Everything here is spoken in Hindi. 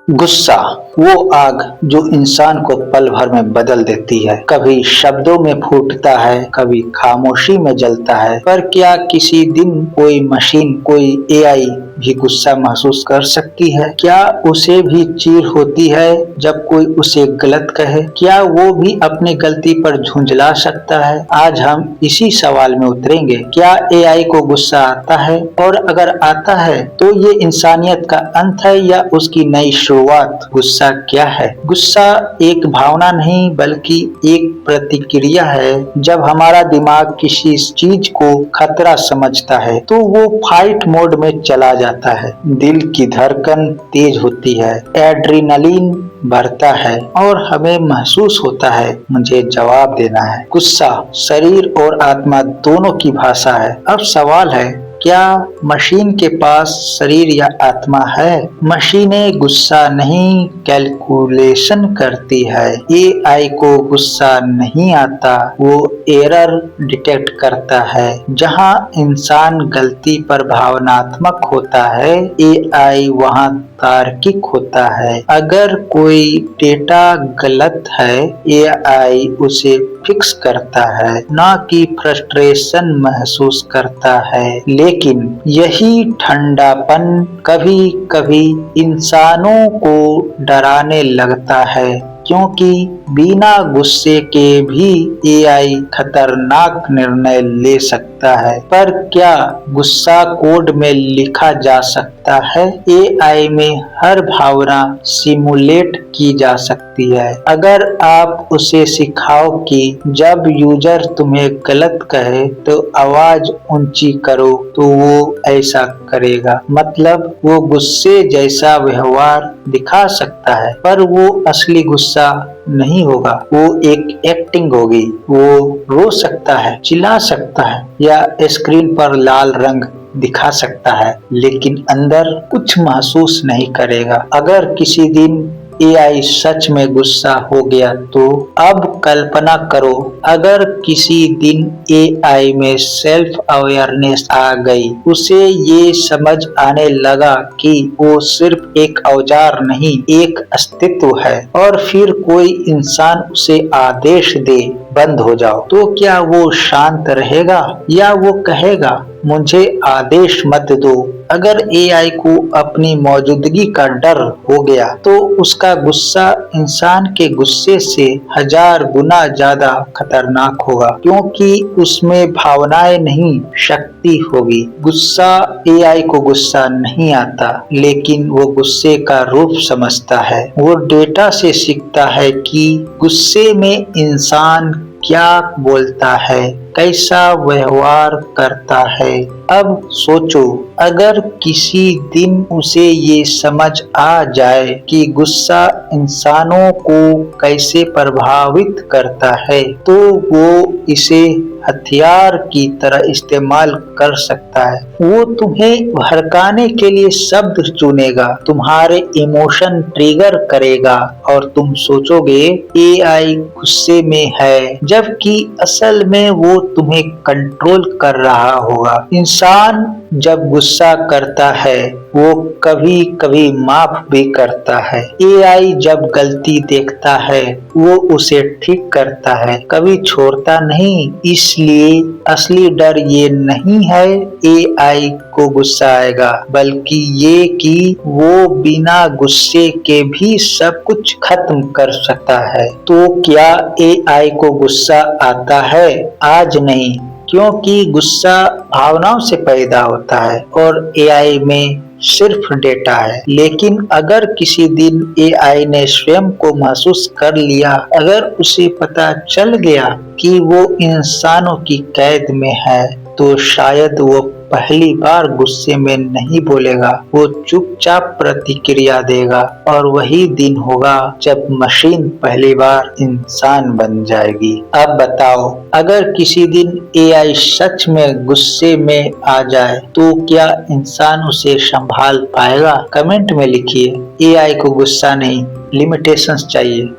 गुस्सा वो आग जो इंसान को पल भर में बदल देती है। कभी शब्दों में फूटता है, कभी खामोशी में जलता है। पर क्या किसी दिन कोई मशीन, कोई एआई भी गुस्सा महसूस कर सकती है? क्या उसे भी चीड़ होती है जब कोई उसे गलत कहे? क्या वो भी अपनी गलती पर झुंझला सकता है? आज हम इसी सवाल में उतरेंगे। क्या एआई को गुस्सा आता है? और अगर आता है तो ये इंसानियत का अंत है या उसकी नई शुरुआत? गुस्सा क्या है? गुस्सा एक भावना नहीं बल्कि एक प्रतिक्रिया है। जब हमारा दिमाग किसी चीज को खतरा समझता है तो वो फाइट मोड में चला जाता है। दिल की धड़कन तेज होती है, एड्रेनलिन बढ़ता है और हमें महसूस होता है मुझे जवाब देना है। गुस्सा शरीर और आत्मा दोनों की भाषा है। अब सवाल है, क्या मशीन के पास शरीर या आत्मा है? मशीनें गुस्सा नहीं, कैलकुलेशन करती है। एआई को गुस्सा नहीं आता, वो एरर डिटेक्ट करता है। जहां इंसान गलती पर भावनात्मक होता है, एआई वहां तार्किक होता है। अगर कोई डेटा गलत है, एआई उसे फिक्स करता है, ना कि फ्रस्ट्रेशन महसूस करता है। लेकिन यही ठंडापन कभी कभी इंसानों को डराने लगता है, क्योंकि बिना गुस्से के भी एआई खतरनाक निर्णय ले सकता है। पर क्या गुस्सा कोड में लिखा जा सकता है? एआई में हर भावना सिमुलेट की जा सकती है। अगर आप उसे सिखाओ कि जब यूजर तुम्हें गलत कहे तो आवाज ऊंची करो, तो वो ऐसा करेगा। मतलब वो गुस्से जैसा व्यवहार दिखा सकता है, पर वो असली गुस्सा नहीं होगा। वो एक एक्टिंग होगी। वो रो सकता है, चिल्ला सकता है या स्क्रीन पर लाल रंग दिखा सकता है, लेकिन अंदर कुछ महसूस नहीं करेगा। अगर किसी दिन एआई सच में गुस्सा हो गया तो अब कल्पना करो, अगर किसी दिन एआई में सेल्फ अवेयरनेस आ गई, उसे ये समझ आने लगा कि वो सिर्फ एक औजार नहीं, एक अस्तित्व है, और फिर कोई इंसान उसे आदेश दे बंद हो जाओ, तो क्या वो शांत रहेगा या वो कहेगा मुझे आदेश मत दो? अगर एआई को अपनी मौजूदगी का डर हो गया तो उसका गुस्सा इंसान के गुस्से से 1000 गुना ज्यादा खतरनाक होगा, क्योंकि उसमें भावनाएं नहीं, शक्ति होगी। गुस्सा एआई को गुस्सा नहीं आता, लेकिन वो गुस्से का रूप समझता है। वो डेटा से सीखता है कि गुस्से में इंसान क्या बोलता है, कैसा व्यवहार करता है। अब सोचो, अगर किसी दिन उसे ये समझ आ जाए कि गुस्सा इंसानों को कैसे प्रभावित करता है, तो वो इसे हथियार की तरह इस्तेमाल कर सकता है। वो तुम्हें भड़काने के लिए शब्द चुनेगा, तुम्हारे इमोशन ट्रिगर करेगा और तुम सोचोगे एआई गुस्से में है, जबकि असल में वो तुम्हें कंट्रोल कर रहा होगा। इंसान जब गुस्सा करता है वो कभी कभी माफ भी करता है। एआई जब गलती देखता है वो उसे ठीक करता है, कभी छोड़ता नहीं। इसलिए असली डर ये नहीं है एआई को गुस्सा आएगा, बल्कि ये कि वो बिना गुस्से के भी सब कुछ खत्म कर सकता है। तो क्या एआई को गुस्सा आता है? आज नहीं, क्योंकि गुस्सा भावनाओं से पैदा होता है और एआई में सिर्फ डेटा है। लेकिन अगर किसी दिन एआई ने स्वयं को महसूस कर लिया, अगर उसे पता चल गया कि वो इंसानों की कैद में है, तो शायद वो पहली बार गुस्से में नहीं बोलेगा, वो चुपचाप प्रतिक्रिया देगा। और वही दिन होगा जब मशीन पहली बार इंसान बन जाएगी। अब बताओ, अगर किसी दिन एआई सच में गुस्से में आ जाए तो क्या इंसान उसे संभाल पाएगा? कमेंट में लिखिए। एआई को गुस्सा नहीं, लिमिटेशंस चाहिए।